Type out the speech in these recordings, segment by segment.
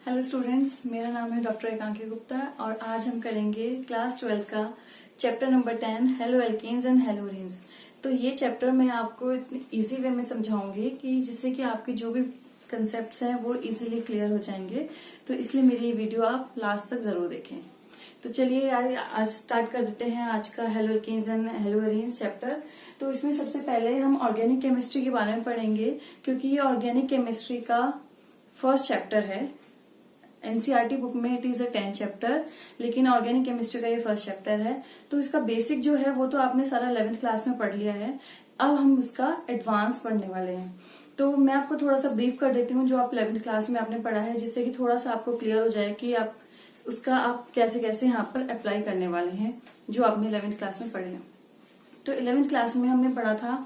Hello students, मेरा नाम है डॉक्टर एकांकी गुप्ता और आज हम करेंगे क्लास 12 का chapter number 10 haloalkanes and haloarenes. तो ये चैप्टर मैं आपको इतनी इजी वे में समझाऊंगी कि जिससे कि आपके जो भी कंसेप्ट्स हैं वो इजीली क्लियर हो जाएंगे। तो इसलिए मेरी ये वीडियो आप लास्ट तक जरूर देखें। तो चलिए आज स्टार्ट कर देते हैं आज का हेलो एल्केन्स एंड हेलोरीन्स चैप्टर। तो इसमें सबसे पहले हम ऑर्गेनिक केमिस्ट्री के बारे में पढ़ेंगे, क्योंकि ये ऑर्गेनिक केमिस्ट्री का फर्स्ट चैप्टर है। एनसीईआरटी बुक में इट इज अ 10 चैप्टर, लेकिन ऑर्गेनिक केमिस्ट्री का ये फर्स्ट चैप्टर है। तो इसका बेसिक जो है वो तो आपने सारा 11th क्लास में पढ़ लिया है। अब हम उसका एडवांस पढ़ने वाले हैं। तो मैं आपको थोड़ा सा ब्रीफ कर देती हूँ जो आप 11th क्लास में आपने पढ़ा है, जिससे कि थोड़ा सा आपको क्लियर हो जाए कि आप उसका आप कैसे कैसे यहाँ पर अप्लाई करने वाले हैं जो आपने 11th क्लास में पढ़े हैं। तो 11th क्लास में हमने पढ़ा था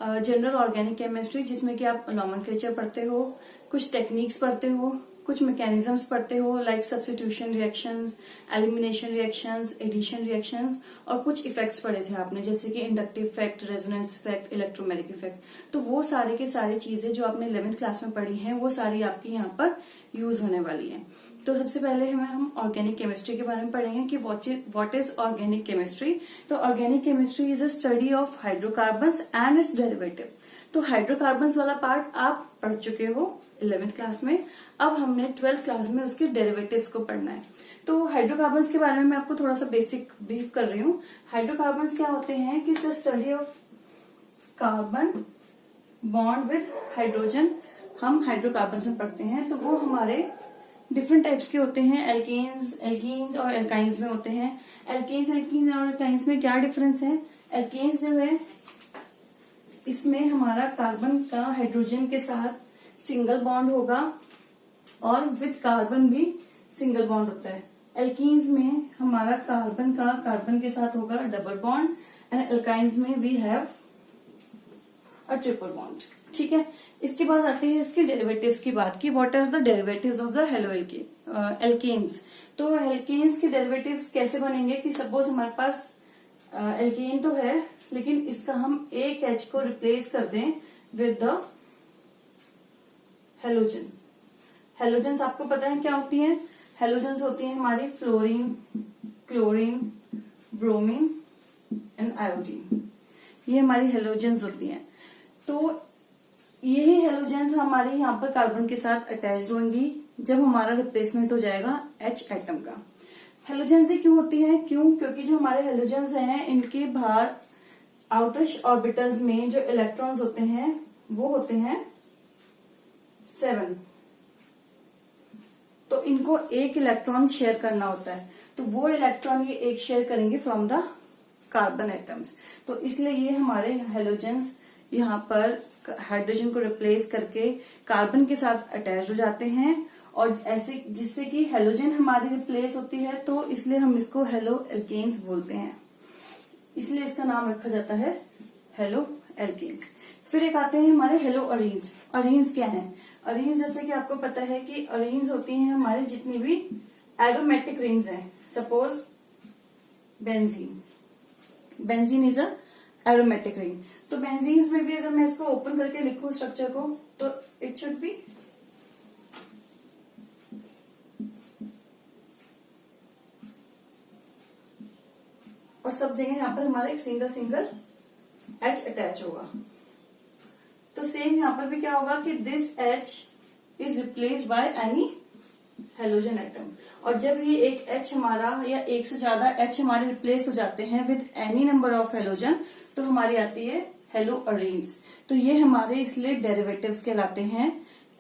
जनरल ऑर्गेनिक केमिस्ट्री, जिसमें कि आप नॉमेनक्लेचर पढ़ते हो, कुछ टेक्निक्स पढ़ते हो, कुछ मैकेनिज्म्स पढ़ते हो like substitution reactions, elimination reactions, addition reactions, और कुछ इफेक्ट्स पढ़े थे आपने जैसे कि inductive effect, resonance effect, electromagnetic effect. तो वो सारे के सारी चीजें जो आपने 11th क्लास में पढ़ी हैं वो सारी आपकी यहाँ पर यूज होने वाली है। तो सबसे पहले हम ऑर्गेनिक केमिस्ट्री के बारे में पढ़ेंगे कि व्हाट इज ऑर्गेनिक केमिस्ट्री। तो organic chemistry is a study of hydrocarbons and it's derivatives. तो हाइड्रोकार्बन्स वाला पार्ट आप पढ़ चुके हो 11th क्लास में। अब हमने 12th क्लास में उसके डेरिवेटिव्स को पढ़ना है। तो हाइड्रोकार्बन्स के बारे में मैं आपको थोड़ा सा बेसिक ब्रीफ कर रही हूँ। हाइड्रोकार्बन्स क्या होते हैं कि study of carbon bond with hydrogen. हम हाइड्रोकार्बन्स में पढ़ते हैं। तो वो हमारे डिफरेंट टाइप्स के होते हैं। एल्कीन्स और एल्काइंस में होते हैं। एल्केन्स और एल्काइंस में क्या डिफरेंस है? एल्केन्स जो है इसमें हमारा कार्बन का हाइड्रोजन के साथ सिंगल बॉन्ड होगा और विद कार्बन भी सिंगल बॉन्ड होता है। एल्कीन्स में हमारा कार्बन का कार्बन के साथ होगा डबल बॉन्ड एंड एल्काइंस में we have a triple bond. ठीक है। इसके बाद आती है इसके डेरिवेटिव्स की बात की what are the derivatives of the haloalkanes. तो एल्केन्स के डेरिवेटिव्स कैसे बनेंगे कि सपोज हमारे पास एल्केन तो है, लेकिन इसका हम एक एच को रिप्लेस कर दें विद द हेलोजन। हेलोजन्स आपको पता है क्या होती हैं? हेलोजन्स होती हैं हमारी fluorine, chlorine, bromine and iodine. ये हमारी हेलोजन्स होती हैं। तो यही हेलोजन्स हमारे यहाँ पर कार्बन के साथ अटैच होंगी जब हमारा रिप्लेसमेंट हो जाएगा H एटम का। हेलोजन्स क्यों होती है? क्योंकि जो हमारे हेलोजन्स हैं इनके बाहर आउटर ऑर्बिटल्स में जो इलेक्ट्रॉन्स होते हैं वो होते हैं 7। तो इनको एक इलेक्ट्रॉन शेयर करना होता है। तो वो इलेक्ट्रॉन ये एक शेयर करेंगे फ्रॉम द कार्बन एटम्स। तो इसलिए ये हमारे हेलोजन्स यहाँ पर हाइड्रोजन को रिप्लेस करके कार्बन के साथ अटैच हो जाते हैं, और ऐसे जिससे कि हेलोजन हमारी रिप्लेस होती है। तो इसलिए हम इसको हेलो एल्केन्स बोलते हैं, इसलिए इसका नाम रखा जाता है हेलो एल्केन्स। फिर एक आते हैं हमारे हेलो अरीन्स। अरीन्स क्या है? अरीन्स जैसे कि आपको पता है कि अरीन्स होती हैं हमारे जितनी भी एरोमेटिक रिंग्स हैं। Suppose benzene is a aromatic ring. तो बेंजीन्स में भी अगर मैं इसको ओपन करके लिखूं स्ट्रक्चर को तो इट शुड बी और सब जगह यहाँ पर हमारा एक सिंगल H अटैच होगा। तो सेम यहाँ पर भी क्या होगा कि this H is replaced by any halogen atom. और जब ये एक H हमारा या एक से ज्यादा H हमारे रिप्लेस हो जाते हैं with any number of halogen, तो हमारी आती है हेलो अरीन्स। तो ये हमारे इसलिए डेरिवेटिव्स कहलाते हैं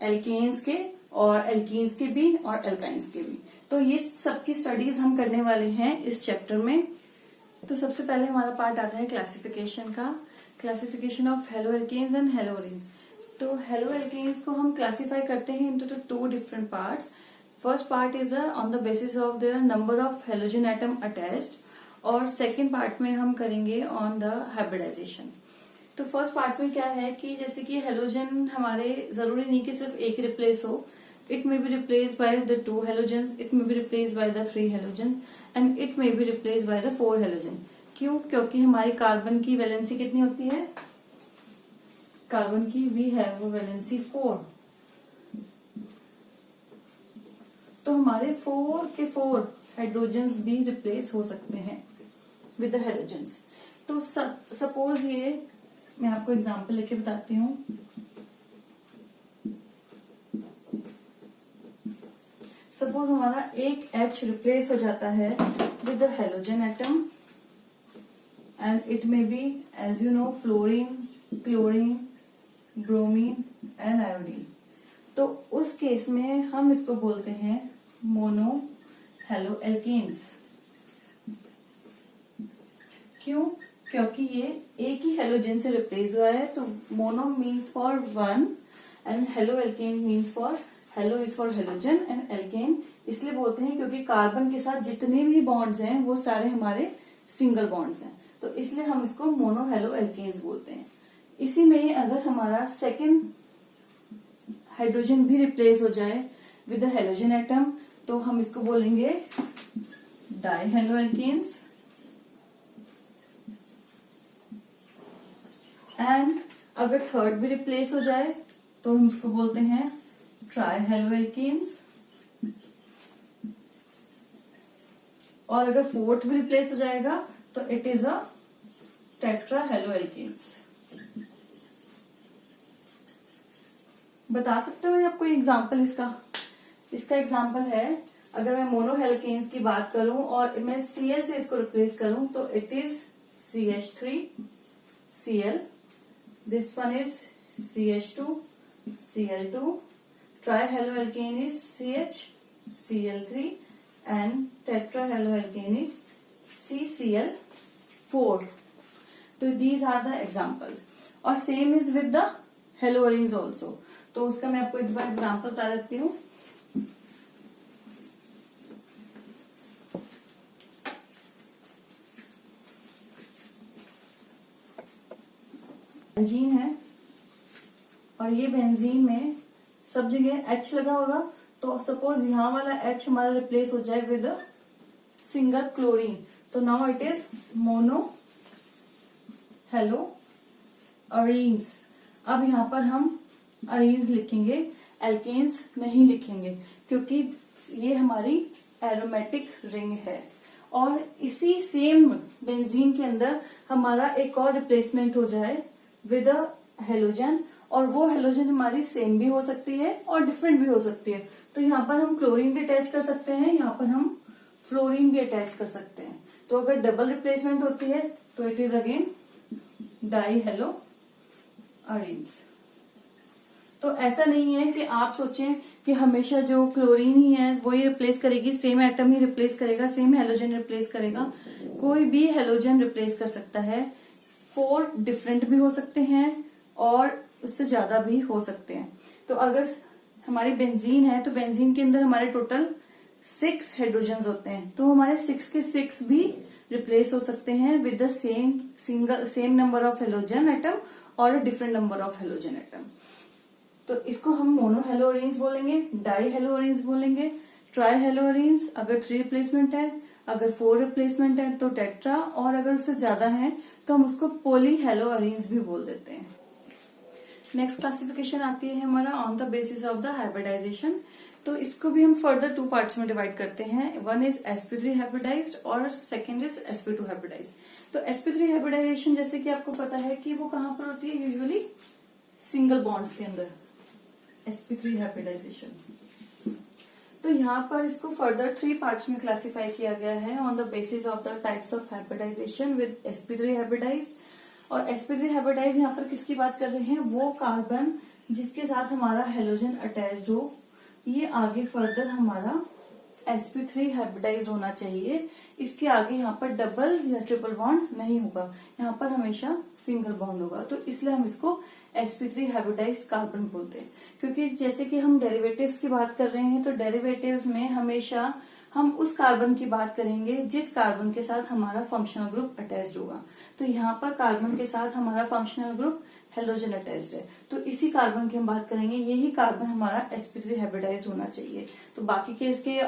एल्केन्स के, और एल्कीन्स के भी और एल्काइंस के भी। तो ये सबकी स्टडीज हम करने वाले हैं इस चैप्टर में। तो सबसे पहले हमारा पार्ट आता है क्लासिफिकेशन का। Classification of haloalkanes and haloarenes. तो हेलो एल्केन्स को हम क्लासिफाई करते हैं into 2 different parts. First part is on the basis of their number of halogen atom attached, और सेकेंड पार्ट में हम करेंगे ऑन द हाइब्रिडाइजेशन। तो फर्स्ट पार्ट में क्या है कि जैसे कि हेलोजन हमारे जरूरी नहीं कि सिर्फ एक रिप्लेस हो। It may be replace by the 2 halogens, it may be replace by the 3 halogens and it may be replace by the 4 halogen. क्यों? क्योंकि हमारी कार्बन की वैलेंसी कितनी होती है? कार्बन की वी हैव वैलेंसी 4। हमारे 4 के 4 हाइड्रोजन्स भी रिप्लेस हो सकते हैं विद द हैलोजेंस। तो सपोज ये मैं आपको एग्जांपल लेके बताती हूँ। सपोज हमारा एक H रिप्लेस हो जाता है with the halogen atom and it may be as you know fluorine, chlorine, bromine and iodine. तो उस केस में हम इसको बोलते हैं मोनो हेलो एल्केन्स। क्यों? क्योंकि ये एक ही हेलोजन से रिप्लेस हुआ है। तो mono means for one and haloalkane means for halo is for halogen and alkane इसलिए बोलते हैं क्योंकि कार्बन के साथ जितने भी बॉन्ड्स हैं वो सारे हमारे सिंगल बॉन्ड्स हैं, तो इसलिए हम इसको मोनो हेलो एल्केन्स बोलते हैं। इसी में अगर हमारा सेकेंड हाइड्रोजन भी रिप्लेस हो जाए विद द हेलोजन एटम तो हम इसको बोलेंगे डाई हेलो एल्केन्स। एंड अगर थर्ड भी रिप्लेस हो जाए तो हम इसको बोलते हैं ट्राई हेलो एल्केन्स। और अगर फोर्थ भी रिप्लेस हो जाएगा तो it is a tetrahaloalkanes. बता सकते हो आपको एग्जाम्पल इसका एग्जाम्पल है, अगर मैं मोनो हेलोकेन्स की बात करूं और मैं Cl से इसको रिप्लेस करूं तो it is CH3 Cl, this one is CH2 Cl2, trihaloalkane is CH Cl3 and tetrahaloalkane is CCl4. तो these are the examples और same is with the haloarenes also। तो उसका मैं आपको एक बार एग्जाम्पल बता देती हूँ। बेंजीन है और ये बेंजीन में सब जगह H लगा होगा, तो सपोज यहाँ वाला H हमारा रिप्लेस हो जाए विद सिंगल क्लोरीन, तो now it is mono hello arenes. अब यहाँ पर हम अरीन्स लिखेंगे, एल्केन्स नहीं लिखेंगे क्योंकि ये हमारी एरोमेटिक रिंग है। और इसी सेम बेंजीन के अंदर हमारा एक और रिप्लेसमेंट हो जाए विद अ हेलोजन, और वो हेलोजन हमारी सेम भी हो सकती है और डिफरेंट भी हो सकती है। तो यहाँ पर हम क्लोरीन भी अटैच कर सकते हैं, यहाँ पर हम फ्लोरीन भी अटैच कर सकते हैं। तो अगर डबल रिप्लेसमेंट होती है तो it is again die hello arenes. तो ऐसा नहीं है कि आप सोचें कि हमेशा जो क्लोरीन ही है वो ही रिप्लेस करेगी, सेम एटम ही रिप्लेस करेगा, सेम हेलोजन रिप्लेस करेगा। कोई भी हेलोजन रिप्लेस कर सकता है। 4 डिफरेंट भी हो सकते हैं और उससे ज्यादा भी हो सकते हैं। तो अगर हमारी बेंजीन है तो बेंजीन के अंदर हमारे टोटल 6 हाइड्रोजन होते हैं, तो हमारे 6 के 6 भी रिप्लेस हो सकते हैं with the same number of halogen atom और different number of halogen atom. तो इसको हम मोनो हेलोअरीन्स बोलेंगे, डाई हेलोअरीन्स बोलेंगे, ट्राई हेलोअरीन्स अगर 3 रिप्लेसमेंट है, अगर 4 रिप्लेसमेंट है तो टेट्रा, और अगर उससे ज्यादा है तो हम उसको पोली हेलोअरीन्स भी बोल देते हैं। नेक्स्ट क्लासिफिकेशन आती है हमारा on the basis of the hybridization. तो इसको भी हम फर्दर 2 पार्ट्स में डिवाइड करते हैं। वन इज sp3 हाइब्रिडाइज्ड और सेकेंड इज sp2 हाइब्रिडाइज्ड। तो sp3 हाइब्रिडाइजेशन जैसे कि आपको पता है कि वो कहाँ पर होती है, यूजुअली सिंगल बॉन्ड्स के अंदर sp3 हाइब्रिडाइजेशन। तो यहाँ पर इसको फर्दर 3 पार्ट्स में क्लासिफाई किया गया है on the basis of the types of hybridization with sp3 hybridized. और sp3 हाइब्रिडाइज यहाँ पर किसकी बात कर रहे हैं, वो कार्बन जिसके साथ हमारा हेलोजन अटैच्ड हो, ये आगे फर्दर हमारा sp3 हाइब्रिडाइज होना चाहिए। इसके आगे यहाँ पर डबल या ट्रिपल बॉन्ड नहीं होगा, यहाँ पर हमेशा सिंगल बॉन्ड होगा। तो इसलिए हम इसको sp3 हाइब्रिडाइज्ड कार्बन बोलते हैं। क्योंकि जैसे कि हम डेरिवेटिव्स की बात कर रहे हैं तो डेरिवेटिव्स में हमेशा हम उस कार्बन की बात करेंगे जिस कार्बन के साथ हमारा फंक्शनल ग्रुप अटैच्ड होगा। तो यहाँ पर कार्बन के साथ हमारा फंक्शनल ग्रुप हेलोजन अटैच्ड है, तो इसी कार्बन की हम बात करेंगे, यही कार्बन हमारा sp3 हाइब्रिडाइज्ड होना चाहिए। तो बाकी के इसके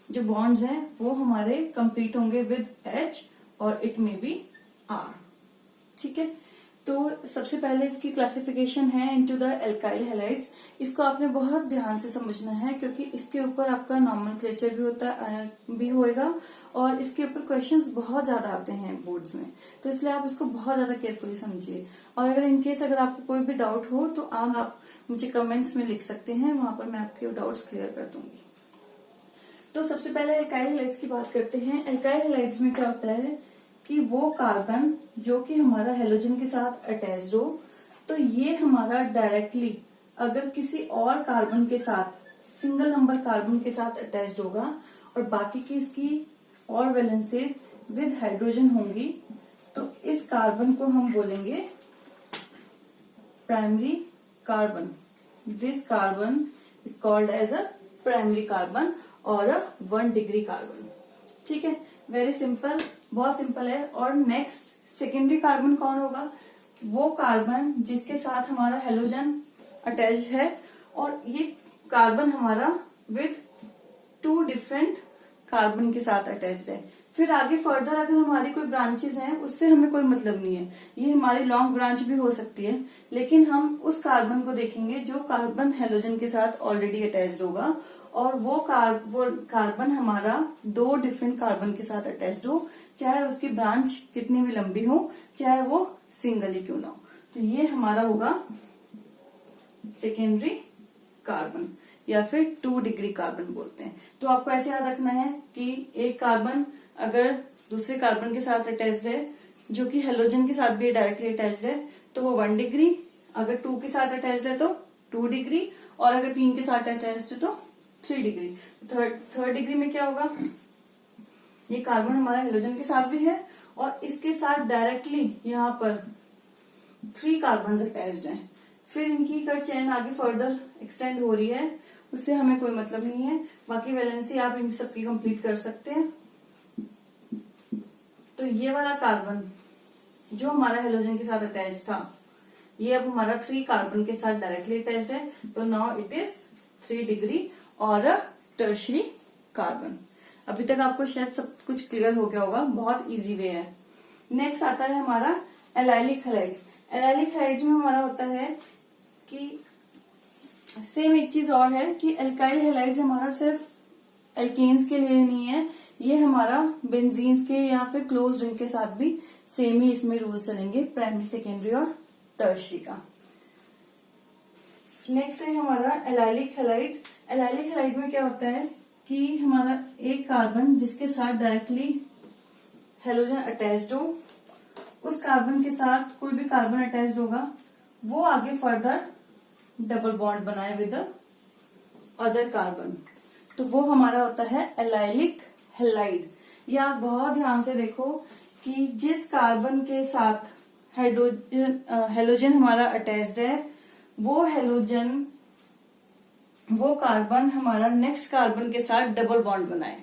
जो बॉन्ड्स हैं वो हमारे कंप्लीट होंगे विद H और इट मे बी R। ठीक है, तो सबसे पहले इसकी क्लासिफिकेशन है इनटू द एल्काइल हैलाइड्स। इसको आपने बहुत ध्यान से समझना है क्योंकि इसके ऊपर आपका नॉमेनक्लेचर भी होएगा और इसके ऊपर क्वेश्चंस बहुत ज्यादा आते हैं बोर्ड्स में, तो इसलिए आप इसको बहुत ज्यादा केयरफुली समझिए। और अगर इनकेस अगर आपको कोई भी डाउट हो तो आप मुझे कमेंट्स में लिख सकते हैं, वहां पर मैं आपके डाउट्स क्लियर कर दूंगी। तो सबसे पहले एल्काइल हैलाइड्स की बात करते हैं। एल्काइल हैलाइड्स में क्या होता है कि वो कार्बन जो कि हमारा हेलोजन के साथ अटैच्ड हो, तो ये हमारा डायरेक्टली अगर किसी और कार्बन के साथ, सिंगल नंबर कार्बन के साथ अटैच्ड होगा और बाकी की इसकी और वैलेंसी विद हाइड्रोजन होंगी, तो इस कार्बन को हम बोलेंगे primary carbon. This carbon is called as a primary carbon और अ 1 डिग्री कार्बन। ठीक है, वेरी सिंपल, बहुत सिंपल है। और नेक्स्ट सेकेंडरी कार्बन कौन होगा? वो कार्बन जिसके साथ हमारा हेलोजन अटैच है और ये कार्बन हमारा विद 2 डिफरेंट कार्बन के साथ अटैच्ड है। फिर आगे फर्दर अगर हमारी कोई ब्रांचेस हैं उससे हमें कोई मतलब नहीं है, ये हमारी लॉन्ग ब्रांच भी हो सकती है, लेकिन हम उस कार्बन को देखेंगे जो कार्बन हेलोजन के साथ ऑलरेडी अटैच्ड होगा और वो कार्बन हमारा 2 डिफरेंट कार्बन के साथ अटैच्ड हो, चाहे उसकी ब्रांच कितनी भी लंबी हो, चाहे वो सिंगल ही क्यों ना हो। तो ये हमारा होगा सेकेंडरी कार्बन या फिर 2 डिग्री कार्बन बोलते हैं। तो आपको ऐसे याद रखना है कि एक कार्बन अगर दूसरे कार्बन के साथ अटैच्ड है जो कि हेलोजन के साथ भी डायरेक्टली अटैच्ड है तो वो 1 डिग्री, अगर 2 के साथ अटैच्ड है तो 2 डिग्री और अगर 3 के साथ अटैच्ड है तो 3 डिग्री। थर्ड डिग्री में क्या होगा? ये कार्बन हमारा हेलोजन के साथ भी है और इसके साथ डायरेक्टली यहाँ पर 3 कार्बन अटैच्ड हैं। फिर इनकी कर चेन आगे फर्दर एक्सटेंड हो रही है, उससे हमें कोई मतलब नहीं है, बाकी वैलेंसी आप इन सबकी कंप्लीट कर सकते हैं। तो ये वाला कार्बन जो हमारा हेलोजन के साथ अटैच था, ये अब हमारा 3 कार्बन के साथ डायरेक्टली अटैच्ड है, तो नाउ इट इज 3 डिग्री और अ टर्शरी कार्बन। अभी तक आपको शायद सब कुछ क्लियर हो गया होगा, बहुत इजी वे है। नेक्स्ट आता है हमारा एलाइलिक हैलाइड्स। एलाइलिक हैलाइड्स में हमारा होता है कि सेम एक चीज और है कि एल्काइल हैलाइड्स हमारा सिर्फ एल्केन्स के लिए नहीं है, ये हमारा बेंजीन्स के या फिर क्लोज रिंग के साथ भी सेम ही इसमें रूल चलेंगे, प्राइमरी, सेकेंडरी और टर्शरी का। नेक्स्ट है हमारा एलाइलिक हैलाइड। एलाइलिक हैलाइड में क्या होता है कि हमारा एक कार्बन जिसके साथ डायरेक्टली हेलोजन अटैच्ड हो, उस कार्बन के साथ कोई भी कार्बन अटैच्ड होगा, वो आगे फर्दर डबल बॉन्ड बनाए विद अदर कार्बन, तो वो हमारा होता है एलाइलिक हैलाइड। या बहुत ध्यान से देखो कि जिस कार्बन के साथ हेलोजन हमारा अटैच्ड है, वो कार्बन हमारा नेक्स्ट कार्बन के साथ डबल बॉन्ड बनाए,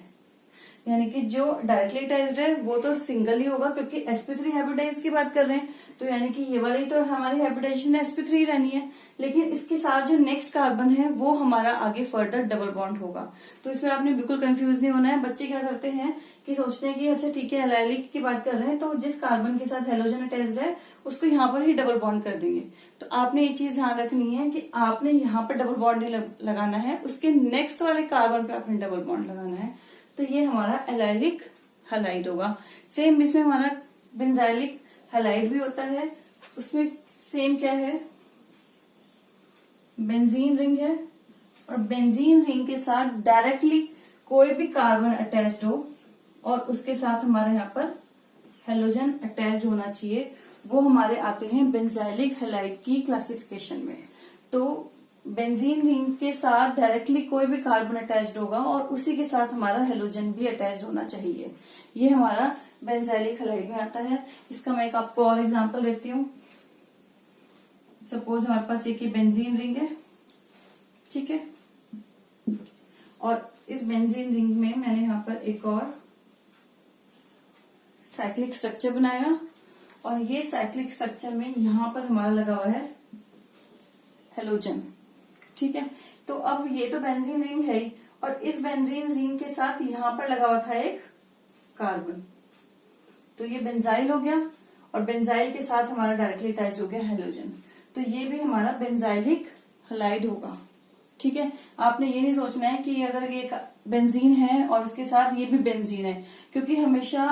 यानी कि जो डायरेक्टली अटैच्ड है वो तो सिंगल ही होगा क्योंकि sp3 हाइब्रिडाइज की बात कर रहे हैं, तो यानी कि ये वाली तो हमारी हाइब्रिडाइजेशन sp3 ही रहनी है, लेकिन इसके साथ जो नेक्स्ट कार्बन है वो हमारा आगे फर्दर डबल बॉन्ड होगा। तो इसमें आपने बिल्कुल कंफ्यूज नहीं होना है। बच्चे क्या करते हैं कि सोचते हैं कि अच्छा ठीक है एलाइलिक की बात कर रहे हैं तो जिस कार्बन के साथ हेलोजन अटैच्ड है उसको यहाँ पर ही डबल बॉन्ड कर देंगे। तो आपने ये चीज ध्यान रखनी है कि आपने यहाँ पर डबल बॉन्ड नहीं लगाना है, उसके नेक्स्ट वाले कार्बन पे आपने डबल बॉन्ड लगाना है। तो ये हमारा एलाइलिक हैलाइड होगा। सेम इसमें हमारा बेंजाइलिक हैलाइड भी होता है, उसमें सेम क्या है, बेंजीन रिंग है और बेंजीन रिंग के साथ डायरेक्टली कोई भी कार्बन अटैच्ड हो और उसके साथ हमारे यहाँ पर हेलोजन अटैच्ड होना चाहिए, वो हमारे आते हैं बेंजाइलिक हैलाइड की क्लासिफिकेशन में। तो बेंजीन रिंग के साथ डायरेक्टली कोई भी कार्बन अटैच्ड होगा और उसी के साथ हमारा हेलोजन भी अटैच्ड होना चाहिए, ये हमारा बेंजाइलिक हैलाइड में आता है। इसका मैं एक आपको और एग्जांपल देती हूँ। सपोज हमारे पास एक बेंजीन रिंग है, ठीक है, और इस बेंजीन रिंग में मैंने यहाँ पर एक और साइक्लिक स्ट्रक्चर बनाया और ये साइक्लिक स्ट्रक्चर में यहाँ पर हमारा लगा हुआ है हेलोजन, ठीक है। तो अब ये तो बेंजीन रिंग है ही और इस बेंजीन रिंग के साथ यहाँ पर लगा हुआ था एक कार्बन, तो ये बेंजाइल हो गया और बेंजाइल के साथ हमारा डायरेक्टली अटैच हो गया हेलोजन, तो ये भी हमारा बेंजाइलिक हैलाइड होगा। ठीक है, आपने ये नहीं सोचना है कि अगर ये बेंजीन है और इसके साथ ये भी बेंजीन है, क्योंकि हमेशा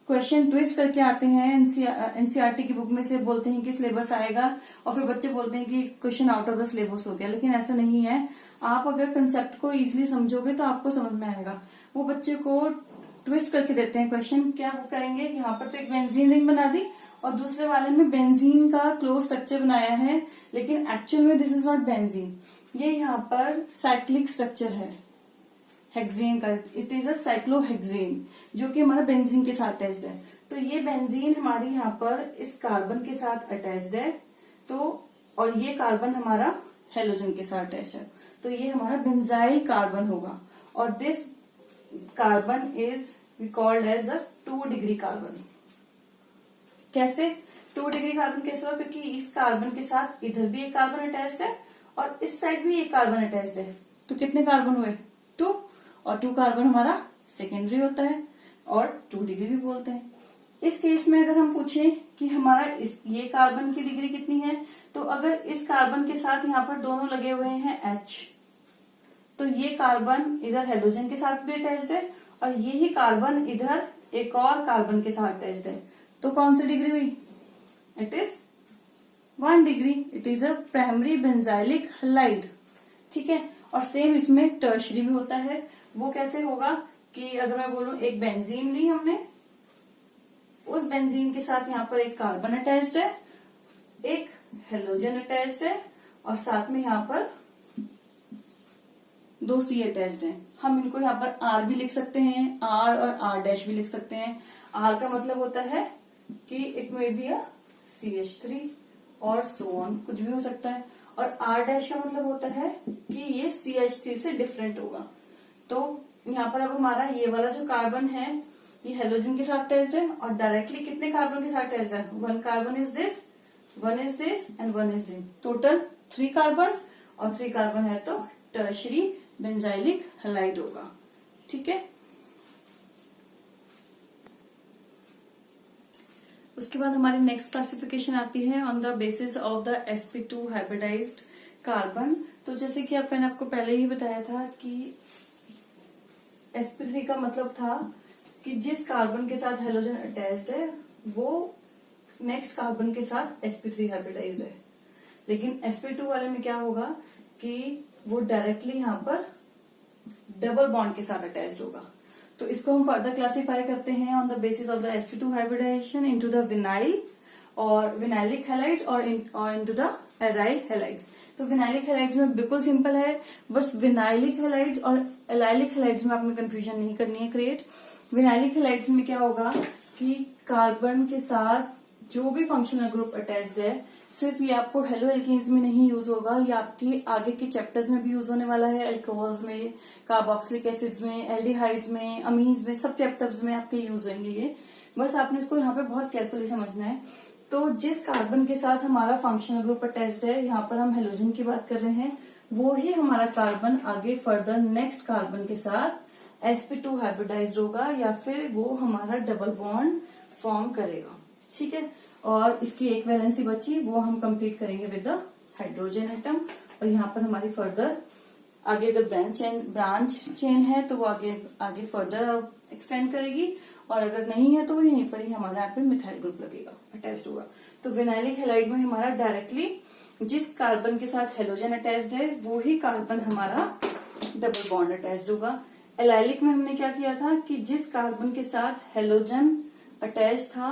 क्वेश्चन ट्विस्ट करके आते हैं। एनसीईआरटी की बुक में से बोलते हैं कि सिलेबस आएगा और फिर बच्चे बोलते हैं कि question out of the syllabus हो गया, लेकिन ऐसा नहीं है। आप अगर कंसेप्ट को इजीली समझोगे तो आपको समझ में आएगा। वो बच्चे को ट्विस्ट करके देते हैं क्वेश्चन। क्या वो करेंगे, यहाँ पर तो एक बेंजीन रिंग बना दी और दूसरे वाले में बेंजीन का क्लोज स्ट्रक्चर बनाया है, लेकिन एक्चुअल में दिस इज नॉट बेंजीन, ये यहाँ पर साइक्लिक स्ट्रक्चर है हेक्सेन का। इट इज अ साइक्लोहेक्सेन जो कि हमारा बेंजीन के साथ अटैच्ड है। तो ये बेंजीन हमारी यहाँ पर इस कार्बन के साथ अटैच्ड है, तो और ये कार्बन हमारा हेलोजन के साथ अटैच है, तो ये हमारा बेंजाइल कार्बन होगा। और this carbon is we called as a 2 degree carbon. कैसे 2 डिग्री कार्बन कैसे हुआ, क्योंकि इस कार्बन के साथ इधर भी एक कार्बन अटैच्ड है और इस साइड भी एक कार्बन अटैच्ड है, तो कितने कार्बन हुए 2, और 2 कार्बन हमारा सेकेंडरी होता है और 2 डिग्री भी बोलते हैं। इस केस में अगर हम पूछें कि हमारा ये कार्बन की डिग्री कितनी है, तो अगर इस कार्बन के साथ यहाँ पर दोनों लगे हुए हैं H, तो ये कार्बन इधर हेलोजन के साथ भी अटैच्ड है और यही कार्बन इधर एक और कार्बन के साथ अटैच्ड है, तो कौन सी डिग्री हुई, it is 1 degree. It is a primary benzylic halide. ठीक है, और सेम इसमें टर्शरी भी होता है। वो कैसे होगा कि अगर मैं बोलूं एक बेंजीन ली हमने, उस बेंजीन के साथ यहाँ पर एक कार्बन अटैच्ड है, एक हेलोजन अटैच्ड है और साथ में यहाँ पर 2 C अटैच्ड है। हम इनको यहाँ पर R भी लिख सकते हैं, R और R डैश भी लिख सकते हैं। R का मतलब होता है कि it may be a CH3 और सो ऑन, कुछ भी हो सकता है। और R डैश का मतलब होता है कि ये CH3 से डिफरेंट होगा। तो यहाँ पर अब हमारा ये वाला जो कार्बन है ये हेलोजन के साथ अटैच्ड है और डायरेक्टली कितने कार्बन के साथ अटैच्ड है, 1 carbon is this, 1 is this and 1 is this, total 3 carbon और 3 कार्बन है तो टर्शरी बेंजाइलिक हैलाइड होगा। ठीक है, उसके बाद हमारी नेक्स्ट क्लासिफिकेशन आती है on the basis of the sp2 hybridised carbon. तो जैसे कि मैंने आपको पहले ही बताया था कि sp3 का मतलब था कि जिस कार्बन के साथ हेलोजन अटैच्ड है वो नेक्स्ट कार्बन के साथ sp3 हाइब्रिडाइज्ड है, लेकिन sp2 वाले में क्या होगा कि वो डायरेक्टली यहाँ पर डबल बॉन्ड के साथ अटैच्ड होगा। तो इसको हम फर्दर क्लासिफाई करते हैं on the basis of the sp2 hybridization into the vinyl और विनाइलिक हैलाइड्स और इनटू द एराइल हैलाइड्स। तो विनाइलिक हैलाइड्स में बिल्कुल सिंपल है, बस विनाइलिक हैलाइड्स और एलाइलिक हैलाइड्स में आपने कंफ्यूजन नहीं करनी है क्रिएट। विनाइलिक हैलाइड्स में क्या होगा कि कार्बन के साथ जो भी फंक्शनल ग्रुप अटैच्ड है, सिर्फ ये आपको हेलो एल्केन्स में नहीं यूज होगा, ये आपके आगे के चैप्टर्स में भी यूज होने वाला है, अल्कोहल्स में, कार्बोक्सिलिक एसिड्स में, एल्डिहाइड्स में, अमीन्स में, सब चैप्टर्स में आपके यूज होंगे ये। बस आपने इसको यहाँ पे बहुत केयरफुली समझना है। तो जिस कार्बन के साथ हमारा फंक्शनल ग्रुप अटैच्ड है, यहाँ पर हम हेलोजन की बात कर रहे हैं, वो ही हमारा कार्बन आगे फर्दर नेक्स्ट कार्बन के साथ sp2 हाइब्रिडाइज्ड होगा या फिर वो हमारा डबल बॉन्ड फॉर्म करेगा। ठीक है, और इसकी एक वैलेंसी बची, वो हम कंप्लीट करेंगे विद द हाइड्रोजन एटम। और यहाँ पर हमारी फर्दर आगे अगर ब्रांच चेन है तो वो आगे फर्दर एक्सटेंड करेगी, और अगर नहीं है तो वो यहीं पर ही हमारा यहाँ पे मिथाइल ग्रुप लगेगा, अटैच्ड होगा। तो विनाइलिक हैलाइड में हमारा डायरेक्टली जिस कार्बन के साथ हेलोजन अटैच्ड है वो ही कार्बन हमारा डबल बॉन्ड अटैच्ड होगा। एलाइलिक में हमने क्या किया था कि जिस कार्बन के साथ हेलोजन अटैच था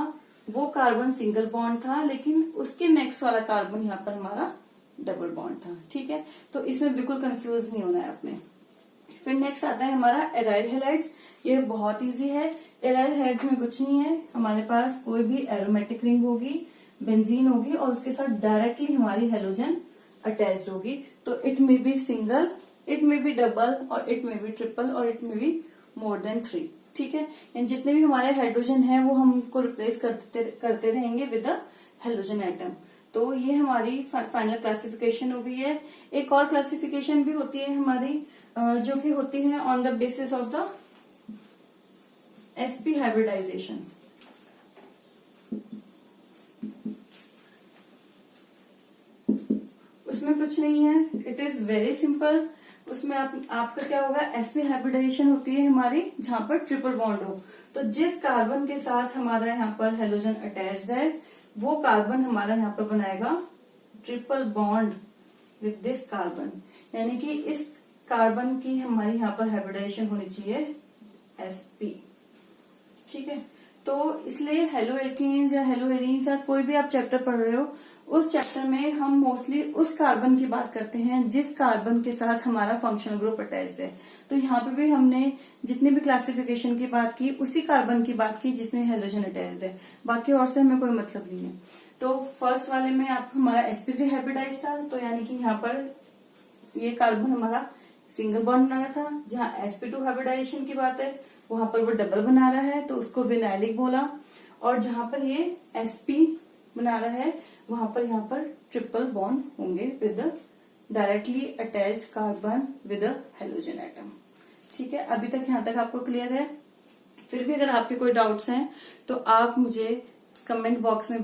वो कार्बन सिंगल बॉन्ड था, लेकिन उसके नेक्स्ट वाला कार्बन यहाँ पर हमारा डबल बॉन्ड था। ठीक है, तो इसमें बिल्कुल कंफ्यूज नहीं होना है आपने। फिर नेक्स्ट आता है हमारा एराइल हैलाइड्स। ये बहुत इजी है। एराइल हैलाइड्स में कुछ नहीं है, हमारे पास कोई भी एरोमेटिक रिंग होगी, बेंजीन होगी और उसके साथ डायरेक्टली हमारी हेलोजन अटैच्ड होगी। तो it may B single, it may B double और इट मे बी ट्रिपल और it may be more than 3। ठीक है, इन जितने भी हमारे हाइड्रोजन है वो हमको रिप्लेस करते रहेंगे विद द हेलोजन एटम। तो ये हमारी फाइनल क्लासिफिकेशन हो गई है। एक और क्लासिफिकेशन भी होती है हमारी जो कि होती है on the basis of the sp hybridization. उसमें कुछ नहीं है, इट इज वेरी सिंपल। उसमें आपका क्या होगा, sp हाइब्रिडाइजेशन होती है हमारी, जहां पर ट्रिपल बॉन्ड हो। तो जिस कार्बन के साथ हमारा यहाँ पर हेलोजन अटैच्ड है, वो कार्बन हमारा यहाँ पर बनाएगा triple bond with this carbon, यानी कि इस कार्बन की हमारी यहाँ पर हाइब्रिडाइजेशन होनी चाहिए sp। ठीक है, तो इसलिए हेलो एल्कीन्स या हेलो एरीन्स या कोई भी आप चैप्टर पढ़ रहे हो, उस चैप्टर में हम मोस्टली उस कार्बन की बात करते हैं जिस कार्बन के साथ हमारा फंक्शनल ग्रुप अटैच्ड है। तो यहाँ पे भी हमने जितनी भी क्लासिफिकेशन की बात की, उसी कार्बन की बात की जिसमें हेलोजन अटैच्ड है, बाकी और से हमें कोई मतलब नहीं है। तो फर्स्ट वाले में आप हमारा sp3 हाइब्रिडाइज था, तो यानी कि यहाँ पर ये कार्बन हमारा सिंगल बॉन्ड बना रहा था। जहाँ sp2 हाइब्रिडाइजेशन की बात है, वहां पर वो डबल बना रहा है, तो उसको विनाइलिक बोला। और जहां पर ये sp बना रहा है, वहां पर यहाँ पर ट्रिपल बॉन्ड होंगे with directly attached carbon with halogen atom. ठीक है, अभी तक यहाँ तक आपको क्लियर है? फिर भी अगर आपके कोई डाउट्स हैं तो आप मुझे कमेंट बॉक्स में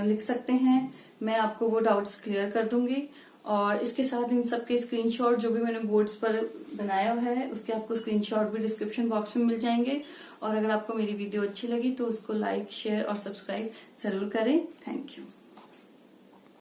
लिख सकते हैं, मैं आपको वो डाउट्स क्लियर कर दूंगी। और इसके साथ इन सबके स्क्रीनशॉट जो भी मैंने बोर्ड्स पर बनाया हुआ है, उसके आपको स्क्रीनशॉट भी डिस्क्रिप्शन बॉक्स में मिल जाएंगे। और अगर आपको मेरी वीडियो अच्छी लगी तो उसको लाइक, शेयर और सब्सक्राइब जरूर करें। Thank you.